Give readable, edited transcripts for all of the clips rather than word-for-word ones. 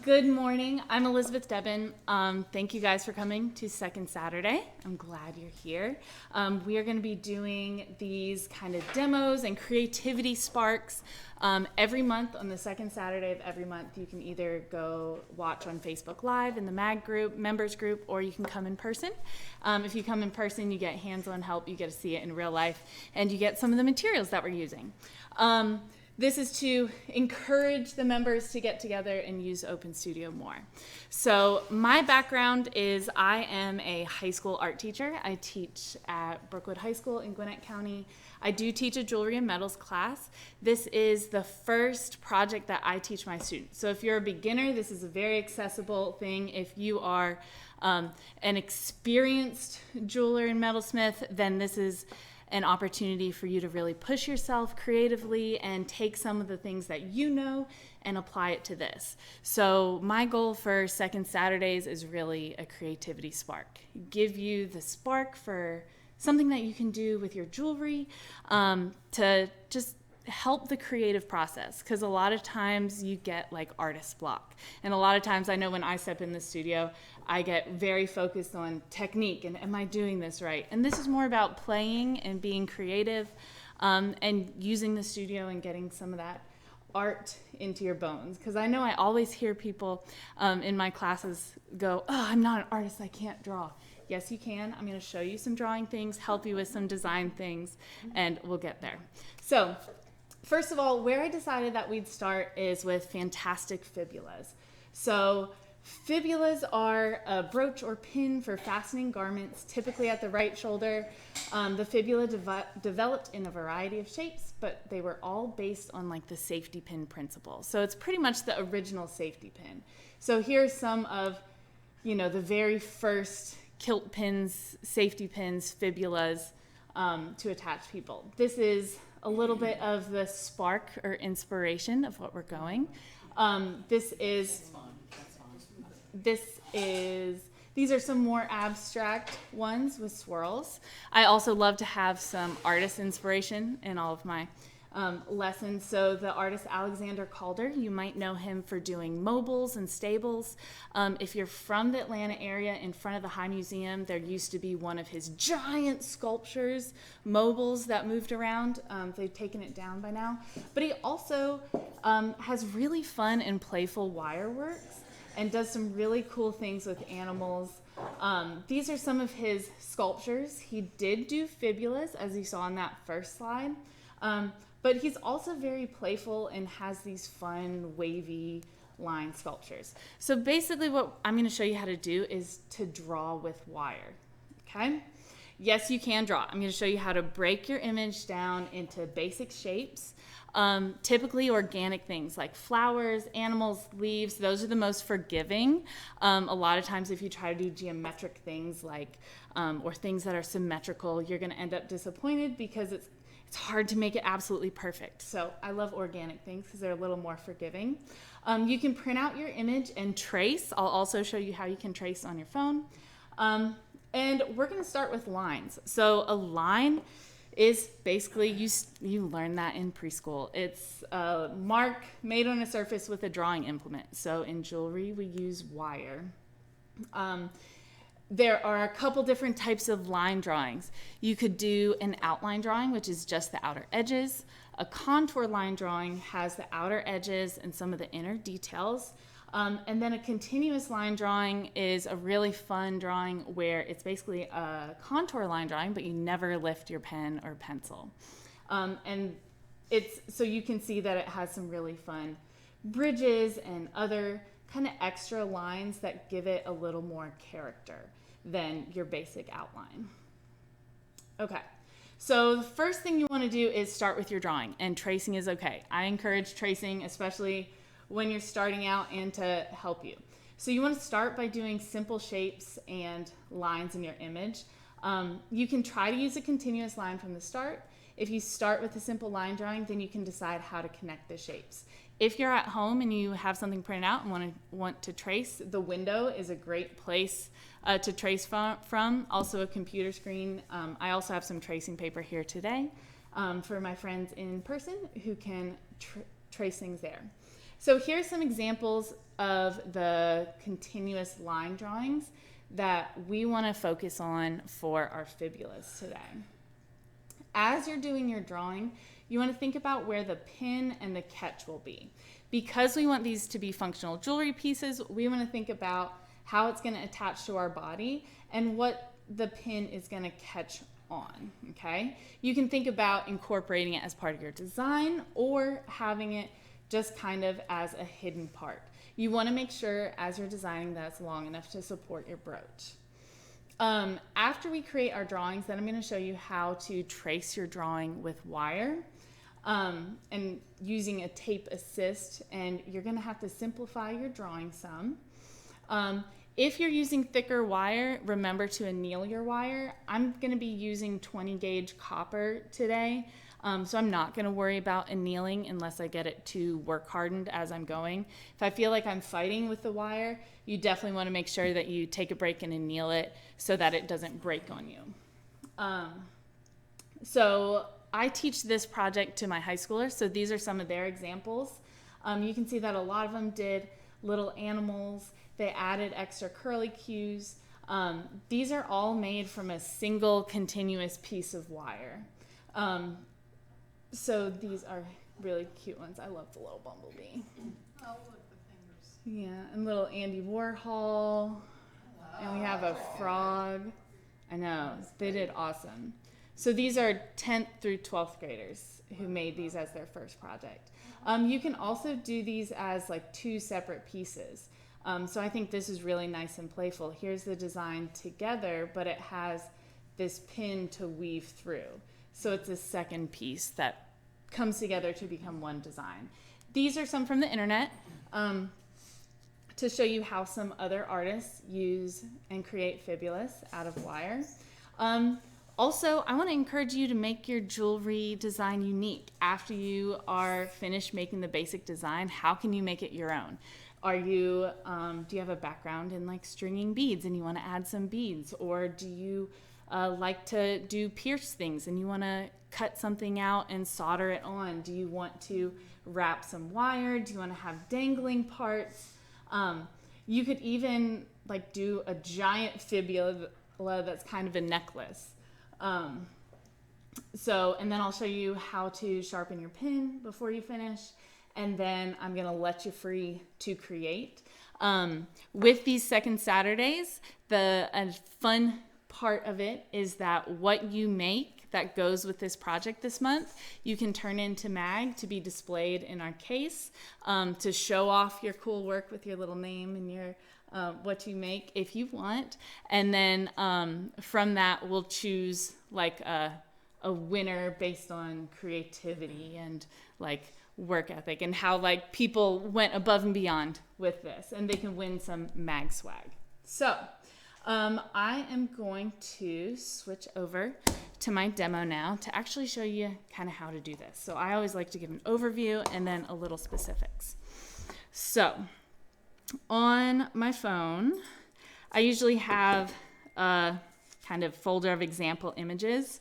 Good morning. I'm Elizabeth Debban. Thank you guys for coming to Second Saturday. I'm glad you're here. We are going to be doing these kind of demos and creativity sparks every month on the second Saturday of every month. You can either go watch on Facebook Live in the MAG group, members group, or you can come in person. If you come in person, you get hands-on help. You get to see it in real life, and you get some of the materials that we're using. This is to encourage the members to get together and use Open Studio more. So my background is I am a high school art teacher. I teach at Brookwood High School in Gwinnett County. I do teach a jewelry and metals class. This is the first project that I teach my students. So if you're a beginner, this is a very accessible thing. If you are an experienced jeweler and metalsmith, then this is an opportunity for you to really push yourself creatively and take some of the things that you know and apply it to this. So my goal for Second Saturdays is really a creativity spark. Give you the spark for something that you can do with your jewelry to just help the creative process, because a lot of times you get like artist block, and a lot of times I know when I step in the studio I get very focused on technique and am I doing this right, and this is more about playing and being creative and using the studio and getting some of that art into your bones. Because I know I always hear people in my classes go, oh, I'm not an artist, I can't draw. Yes, you can. I'm going to show you some drawing things, help you with some design things, and we'll get there. So first of all, where I decided that we'd start is with fantastic fibulas. So fibulas are a brooch or pin for fastening garments, typically at the right shoulder. The fibula developed in a variety of shapes, but they were all based on like the safety pin principle. So it's pretty much the original safety pin. So here's some of, the very first kilt pins, safety pins, fibulas to attach people. This is a little bit of the spark or inspiration of what we're going. These are some more abstract ones with swirls. I also love to have some artist inspiration in all of my lessons. So the artist Alexander Calder, you might know him for doing mobiles and stables. If you're from the Atlanta area, in front of the High Museum, there used to be one of his giant sculptures, mobiles that moved around. They've taken it down by now. But he also has really fun and playful wire works and does some really cool things with animals. These are some of his sculptures. He did do fibulas, as you saw on that first slide. But he's also very playful and has these fun, wavy line sculptures. So basically what I'm going to show you how to do is to draw with wire, okay? Yes, you can draw. I'm going to show you how to break your image down into basic shapes. Typically organic things like flowers, animals, leaves, those are the most forgiving. A lot of times if you try to do geometric things like, or things that are symmetrical, you're going to end up disappointed because it's hard to make it absolutely perfect. So I love organic things because they're a little more forgiving. You can print out your image and trace. I'll also show you how you can trace on your phone. And we're going to start with lines. So a line is basically, you learn that in preschool. It's a mark made on a surface with a drawing implement. So in jewelry, we use wire. There are a couple different types of line drawings. You could do an outline drawing, which is just the outer edges. A contour line drawing has the outer edges and some of the inner details. And then a continuous line drawing is a really fun drawing where it's basically a contour line drawing, but you never lift your pen or pencil. And so you can see that it has some really fun bridges and other kind of extra lines that give it a little more character than your basic outline. Okay, so the first thing you want to do is start with your drawing, and tracing is okay. I encourage tracing, especially when you're starting out and to help you. So you want to start by doing simple shapes and lines in your image. You can try to use a continuous line from the start. If you start with a simple line drawing, then you can decide how to connect the shapes. If you're at home and you have something printed out and want to trace, the window is a great place to trace from. Also a computer screen. I also have some tracing paper here today for my friends in person who can trace things there. So here's some examples of the continuous line drawings that we want to focus on for our fibulas today. As you're doing your drawing, you want to think about where the pin and the catch will be. Because we want these to be functional jewelry pieces, we want to think about how it's going to attach to our body and what the pin is going to catch on, okay? You can think about incorporating it as part of your design or having it just kind of as a hidden part. You want to make sure as you're designing that it's long enough to support your brooch. After we create our drawings, then I'm going to show you how to trace your drawing with wire and using a tape assist, and you're going to have to simplify your drawing some. If you're using thicker wire, remember to anneal your wire. I'm going to be using 20 gauge copper today, so I'm not going to worry about annealing unless I get it to work hardened as I'm going. If I feel like I'm fighting with the wire, you definitely want to make sure that you take a break and anneal it so that it doesn't break on you. So I teach this project to my high schoolers, so these are some of their examples. You can see that a lot of them did little animals. They added extra curly cues. These are all made from a single continuous piece of wire. So these are really cute ones. I love the little bumblebee. Oh, look, the fingers. Yeah, and little Andy Warhol. And we have a frog. I know, they did awesome. So these are 10th through 12th graders who made these as their first project. You can also do these as like two separate pieces. So I think this is really nice and playful. Here's the design together, but it has this pin to weave through. So it's a second piece that comes together to become one design. These are some from the internet to show you how some other artists use and create fibulas out of wire. Also, I want to encourage you to make your jewelry design unique. After you are finished making the basic design, how can you make it your own? Do you have a background in like stringing beads and you want to add some beads? Or do you like to do pierce things and you want to cut something out and solder it on? Do you want to wrap some wire? Do you want to have dangling parts? You could even like do a giant fibula that's kind of a necklace. And then I'll show you how to sharpen your pin before you finish. And then I'm going to let you free to create. With these second Saturdays, a fun part of it is that what you make that goes with this project this month, you can turn into mag to be displayed in our case to show off your cool work with your little name and your what you make if you want. And then from that, we'll choose like a winner based on creativity and like work ethic and how like people went above and beyond with this, and they can win some mag swag. So I am going to switch over to my demo now to actually show you kind of how to do this. So I always like to give an overview and then a little specifics. So on my phone, I usually have a kind of folder of example images.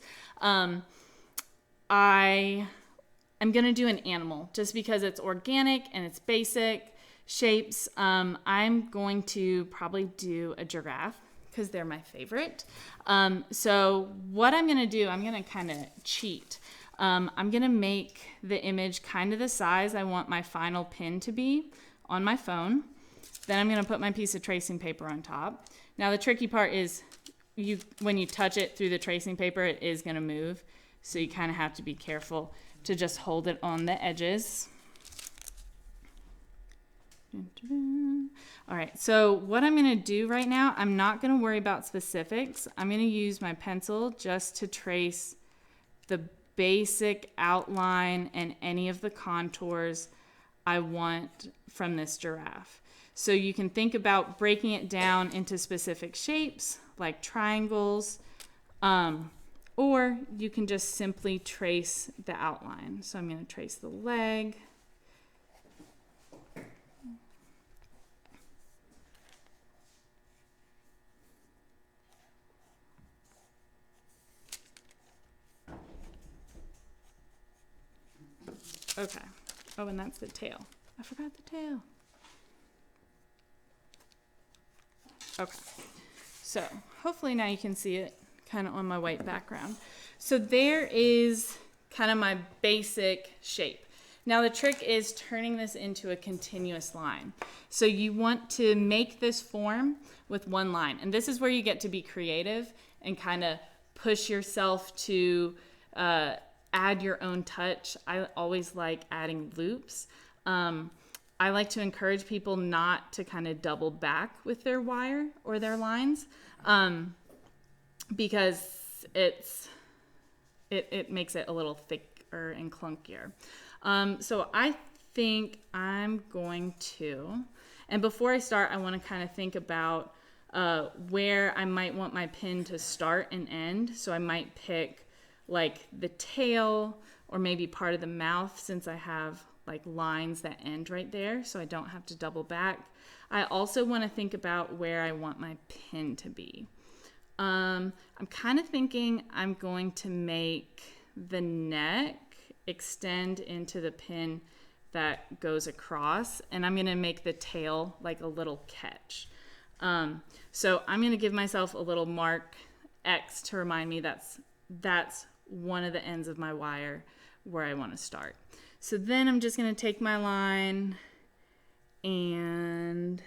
I'm going to do an animal just because it's organic and it's basic shapes. I'm going to probably do a giraffe because they're my favorite. So what I'm going to do, I'm going to kind of cheat. I'm going to make the image kind of the size I want my final pin to be on my phone. Then I'm going to put my piece of tracing paper on top. Now the tricky part is when you touch it through the tracing paper, it is going to move. So you kind of have to be careful to just hold it on the edges. All right, so what I'm going to do right now, I'm not going to worry about specifics. I'm going to use my pencil just to trace the basic outline and any of the contours I want from this giraffe. So you can think about breaking it down into specific shapes like triangles, or you can just simply trace the outline. So I'm going to trace the leg. Okay. Oh, and that's the tail. I forgot the tail. Okay. So hopefully now you can see it kind of on my white background. So there is kind of my basic shape. Now the trick is turning this into a continuous line. So you want to make this form with one line. And this is where you get to be creative and kind of push yourself to add your own touch. I always like adding loops. I like to encourage people not to kind of double back with their wire or their lines because it makes it a little thicker and clunkier. So I think I'm going to, and before I start, I want to kind of think about where I might want my pin to start and end. So I might pick like the tail or maybe part of the mouth, since I have like lines that end right there, so I don't have to double back. I also want to think about where I want my pin to be. I'm kind of thinking I'm going to make the neck extend into the pin that goes across, and I'm going to make the tail like a little catch. So I'm going to give myself a little mark X to remind me that's one of the ends of my wire where I want to start. So then I'm just going to take my line and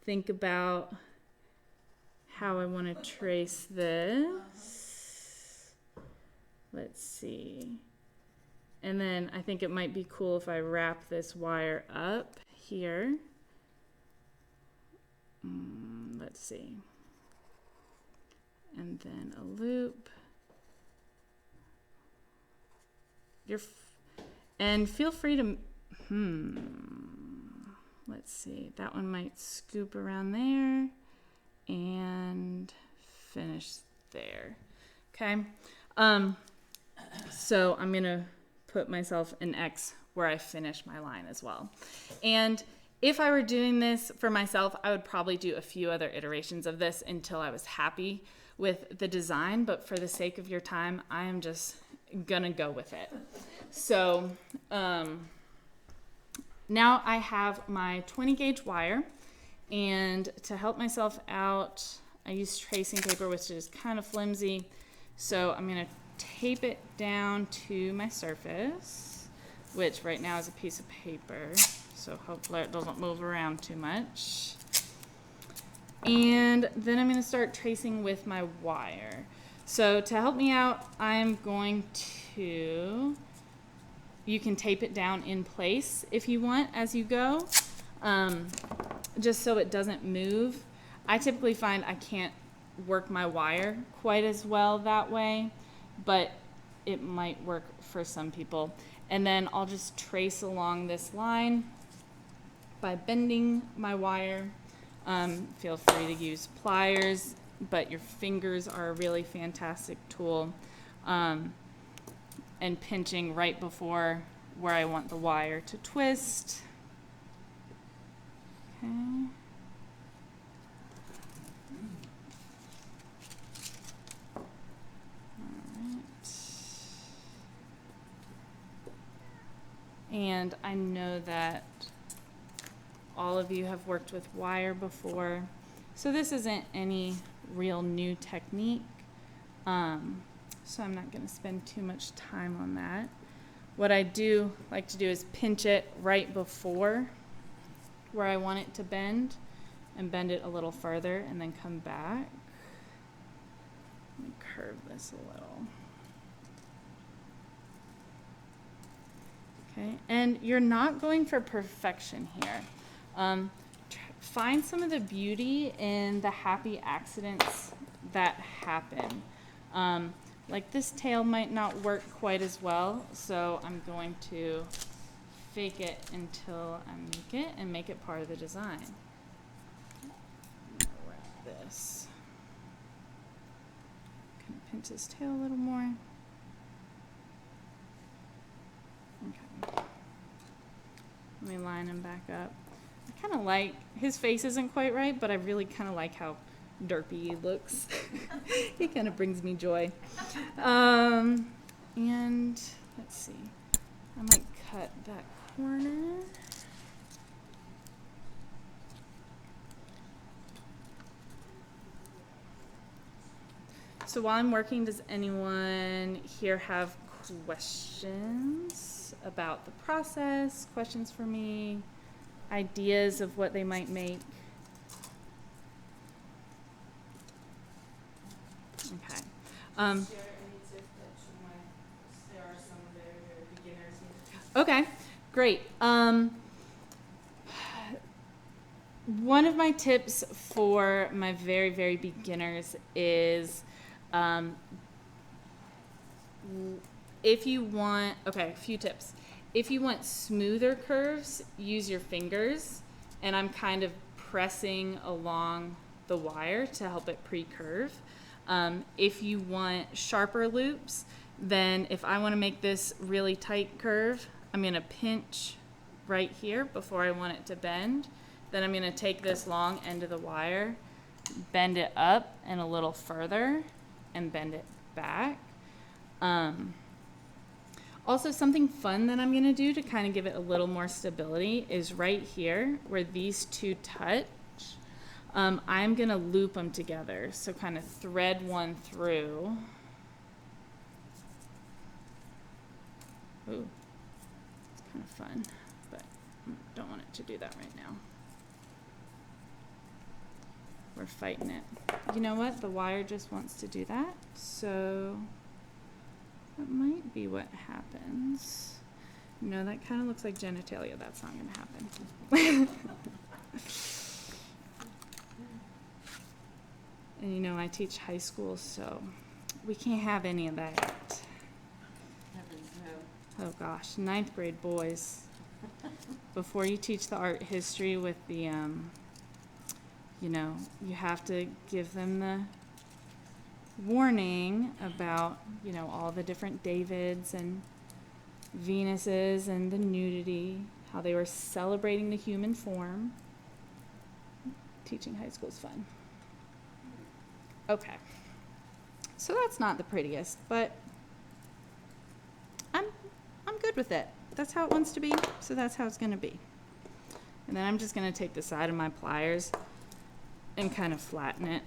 think about how I want to trace this. Let's see. And then I think it might be cool if I wrap this wire up here. Let's see. And then a loop. And feel free to, let's see, that one might scoop around there and finish there. Okay. So I'm going to put myself an X where I finish my line as well. And if I were doing this for myself, I would probably do a few other iterations of this until I was happy with the design. But for the sake of your time, I am just gonna go with it. So now I have my 20 gauge wire, and to help myself out, I use tracing paper, which is kind of flimsy. So I'm gonna tape it down to my surface, which right now is a piece of paper. So hopefully it doesn't move around too much. And then I'm gonna start tracing with my wire. So to help me out, I'm going to, you can tape it down in place if you want as you go, just so it doesn't move. I typically find I can't work my wire quite as well that way, but it might work for some people. And then I'll just trace along this line by bending my wire. Feel free to use pliers, but your fingers are a really fantastic tool. And pinching right before where I want the wire to twist. Okay. And I know that all of you have worked with wire before, so this isn't any real new technique. So I'm not going to spend too much time on that. What I do like to do is pinch it right before where I want it to bend, and bend it a little further, and then come back. Let me curve this a little. Okay, and you're not going for perfection here. Find some of the beauty in the happy accidents that happen. Like this tail might not work quite as well, so I'm going to fake it until I make it and make it part of the design. Wrap this. Kind of pinch his tail a little more. Okay. Let me line him back up. I kind of like, his face isn't quite right, but I really kind of like how derpy he looks. He kind of brings me joy. And let's see, I might cut that corner. So while I'm working, does anyone here have questions about the process? Questions for me? Ideas of what they might make? Okay. Share any tip that you might, there are some very beginners. Okay, great. One of my tips for my very beginners is if you want, okay, a few tips. If you want smoother curves, use your fingers, and I'm kind of pressing along the wire to help it pre-curve. If you want sharper loops, then if I want to make this really tight curve, I'm going to pinch right here before I want it to bend. Then I'm going to take this long end of the wire, bend it up and a little further, and bend it back. Also, something fun that I'm going to do to kind of give it a little more stability is right here where these two touch. I'm going to loop them together. So kind of thread one through. Ooh, it's kind of fun, but I don't want it to do that right now. We're fighting it. You know what? The wire just wants to do that. So that might be what happens. No, that kind of looks like genitalia. That's not going to happen. And you know, I teach high school, so we can't have any of that. Oh gosh, 9th grade boys. Before you teach the art history with the, you know, you have to give them the warning about, you know, all the different Davids and Venuses and the nudity, how they were celebrating the human form. Teaching high school is fun. Okay. So that's not the prettiest, but I'm good with it. That's how it wants to be, so that's how it's going to be. And then I'm just going to take the side of my pliers and kind of flatten it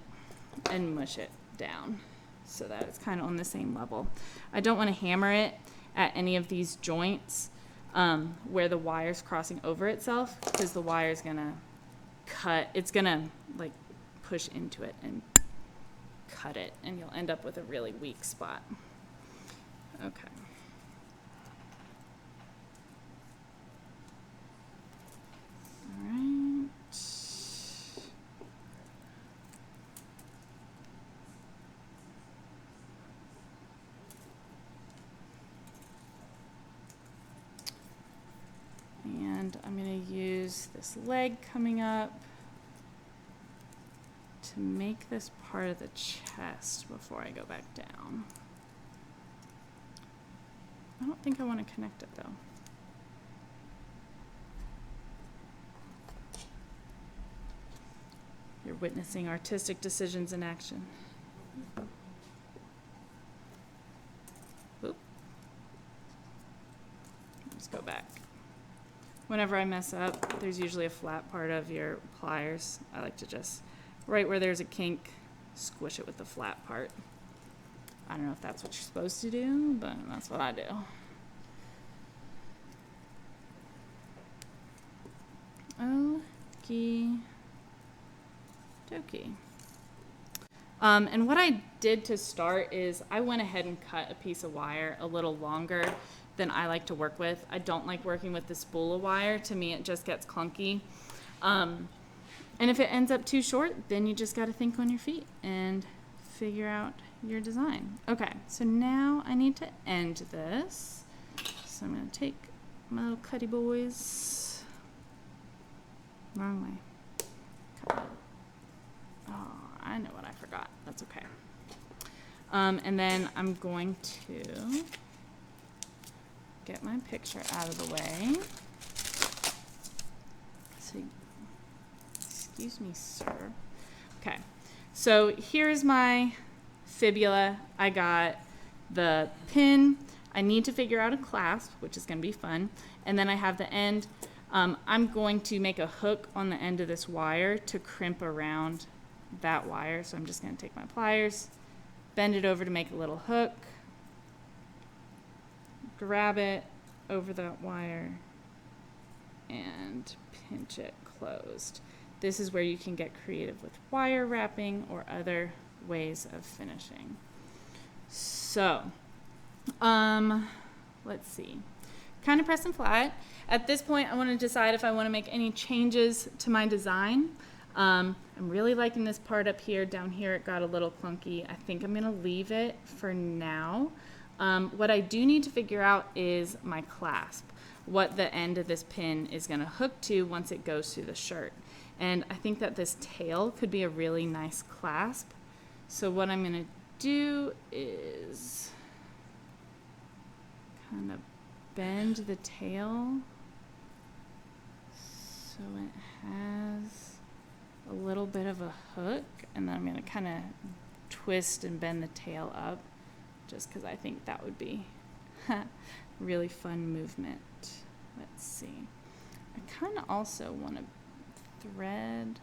and mush it down so that it's kind of on the same level. I don't want to hammer it at any of these joints where the wire's crossing over itself, because the wire's going to cut. It's going to like push into it and cut it, and you'll end up with a really weak spot. Okay. All right. And I'm going to use this leg coming up to make this part of the chest before I go back down. I don't think I want to connect it though. You're witnessing artistic decisions in action. Oop. Let's go back. Whenever I mess up, there's usually a flat part of your pliers. I like to just, right where there's a kink, squish it with the flat part. I don't know if that's what you're supposed to do, but that's what I do. Okie dokie. And what I did to start is I went ahead and cut a piece of wire a little longer than I like to work with. I don't like working with the Fibula wire. To me, it just gets clunky. And if it ends up too short, then you just got to think on your feet and figure out your design. Okay, so now I need to end this. So I'm going to take my little cutty boys. Wrong way. Cut. Oh, I know what I forgot. That's okay. And then I'm going to get my picture out of the way. So, excuse me, sir. Okay, so here's my fibula. I got the pin. I need to figure out a clasp, which is going to be fun. And then I have the end. I'm going to make a hook on the end of this wire to crimp around that wire. So I'm just going to take my pliers, bend it over to make a little hook, grab it over that wire, and pinch it closed. This is where you can get creative with wire wrapping or other ways of finishing. So, let's see. Kind of press and flat. At this point, I want to decide if I want to make any changes to my design. I'm really liking this part up here. Down here, it got a little clunky. I think I'm going to leave it for now. What I do need to figure out is my clasp, what the end of this pin is going to hook to once it goes through the shirt. And I think that this tail could be a really nice clasp. So what I'm going to do is kind of bend the tail so it has a little bit of a hook, and then I'm going to kind of twist and bend the tail up just because I think that would be really fun movement. Let's see. I kind of also want to thread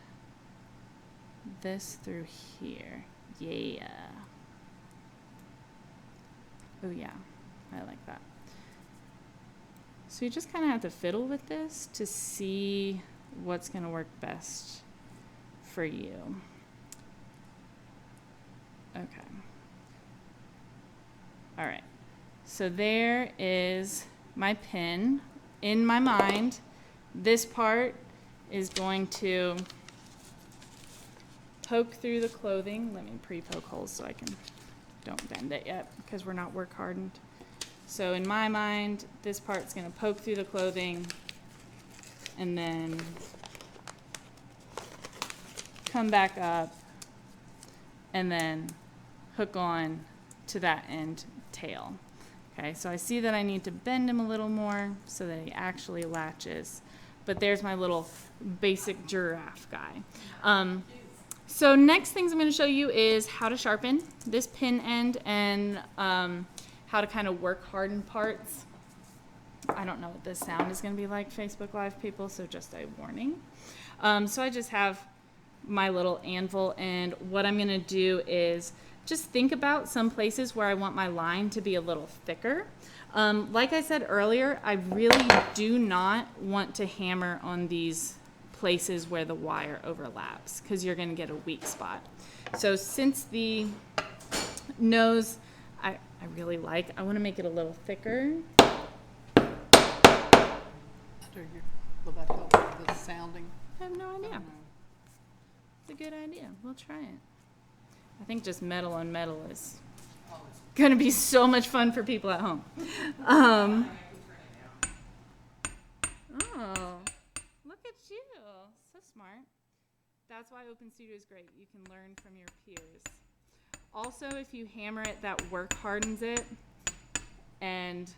this through here. Yeah. Oh yeah, I like that. So you just kind of have to fiddle with this to see what's going to work best for you. Okay. All right. So there is my pin. In my mind, this part is going to poke through the clothing. Let me pre-poke holes so I don't bend it yet because we're not work hardened. So in my mind, this part's going to poke through the clothing and then come back up and then hook on to that end tail. Okay, so I see that I need to bend him a little more so that he actually latches. But there's my little basic giraffe guy. So next things I'm going to show you is how to sharpen this pin end and how to kind of work harden parts. I don't know what this sound is going to be like, Facebook Live people, so just a warning. So I just have my little anvil, and what I'm going to do is just think about some places where I want my line to be a little thicker. Like I said earlier, I really do not want to hammer on these places where the wire overlaps because you're going to get a weak spot. So since the nose I really like, I want to make it a little thicker. Will that help with the sounding? I have no idea. It's a good idea. We'll try it. I think just metal on metal is going to be so much fun for people at home. Oh, look at you. So smart. That's why Open Studio is great. You can learn from your peers. Also, if you hammer it, that work hardens it. And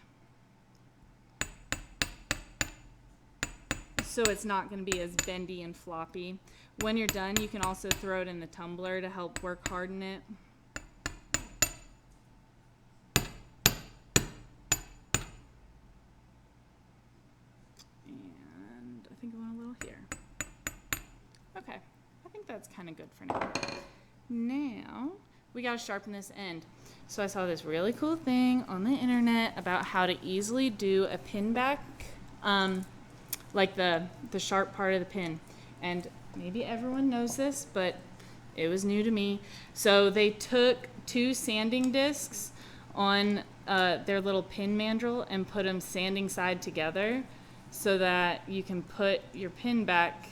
so it's not going to be as bendy and floppy. When you're done, you can also throw it in the tumbler to help work harden it. And I think I want a little here. Okay, I think that's kind of good for now. Now, we got to sharpen this end. So I saw this really cool thing on the internet about how to easily do a pin back, like the sharp part of the pin. And maybe everyone knows this, but it was new to me. So they took 2 sanding discs on their little pin mandrel and put them sanding side together so that you can put your pin back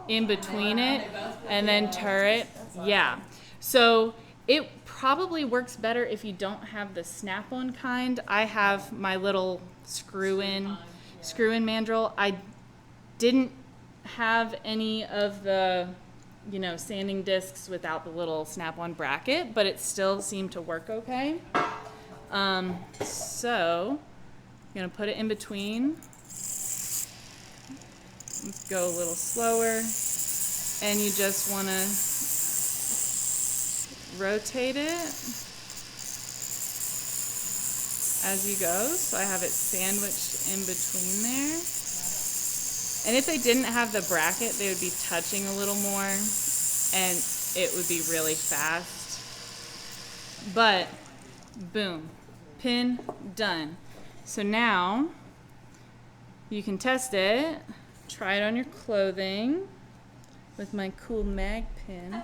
in between it and then turret. Yeah. So it probably works better if you don't have the snap-on kind. I have my little screw-in mandrel. I didn't have any of the, sanding discs without the little snap-on bracket, but it still seemed to work okay. So I'm gonna put it in between. Let's go a little slower, and you just want to rotate it as you go. So I have it sandwiched in between there. And if they didn't have the bracket, they would be touching a little more, and it would be really fast. But, boom, pin, done. So now, you can test it, try it on your clothing with my cool mag pin.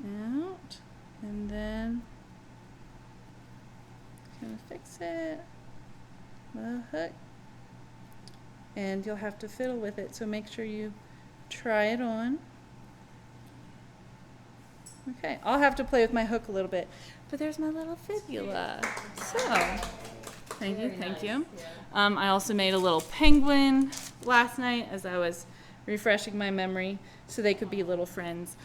Out, and then gonna fix it with a hook, and you'll have to fiddle with it, so make sure you try it on. Okay, I'll have to play with my hook a little bit, but there's my little fibula. So, thank you, thank you. I also made a little penguin last night as I was refreshing my memory, so they could be little friends.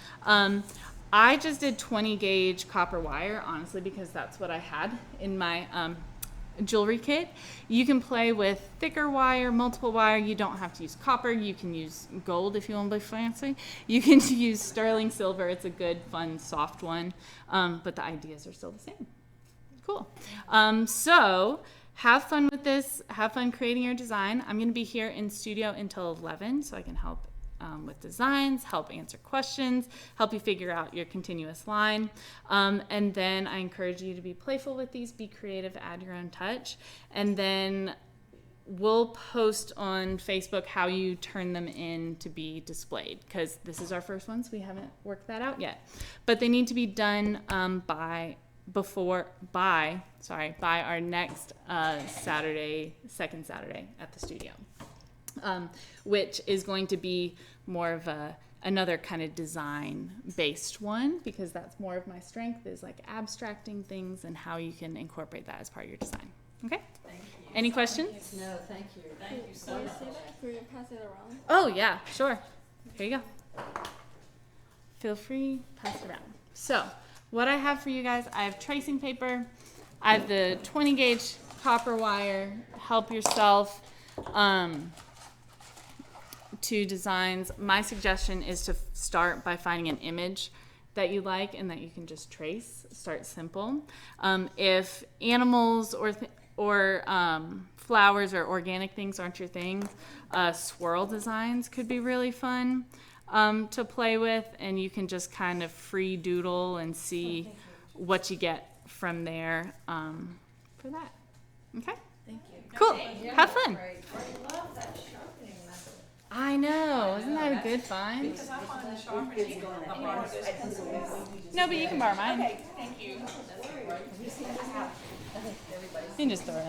I just did 20 gauge copper wire, honestly, because that's what I had in my jewelry kit. You can play with thicker wire, multiple wire. You don't have to use copper. You can use gold if you want to be fancy. You can use sterling silver. It's a good, fun, soft one, but the ideas are still the same. Cool. So have fun with this. Have fun creating your design. I'm going to be here in studio until 11, so I can help with designs, help answer questions, help you figure out your continuous line. And then I encourage you to be playful with these, be creative, add your own touch. And then we'll post on Facebook how you turn them in to be displayed, because this is our first one, so we haven't worked that out yet. But they need to be done by our next Saturday, second Saturday at the studio. Which is going to be more of another kind of design-based one, because that's more of my strength, is like abstracting things and how you can incorporate that as part of your design. Okay? Thank you. Any questions? No, thank you. Thank you so much. Can you pass it around? Oh, yeah, sure. Here you go. Feel free, pass it around. So, what I have for you guys, I have tracing paper, I have the 20 gauge copper wire, help yourself. To designs, my suggestion is to start by finding an image that you like and that you can just trace. Start simple. If animals or flowers or organic things aren't your thing, swirl designs could be really fun to play with, and you can just kind of free doodle and see what you get from there for that. Okay? Thank you. Cool. Have fun. Great. I love that sharpening method. I know. Isn't that a good find? Because I find the sharpening. No, but you can borrow mine. Okay, thank you. You can just throw it in.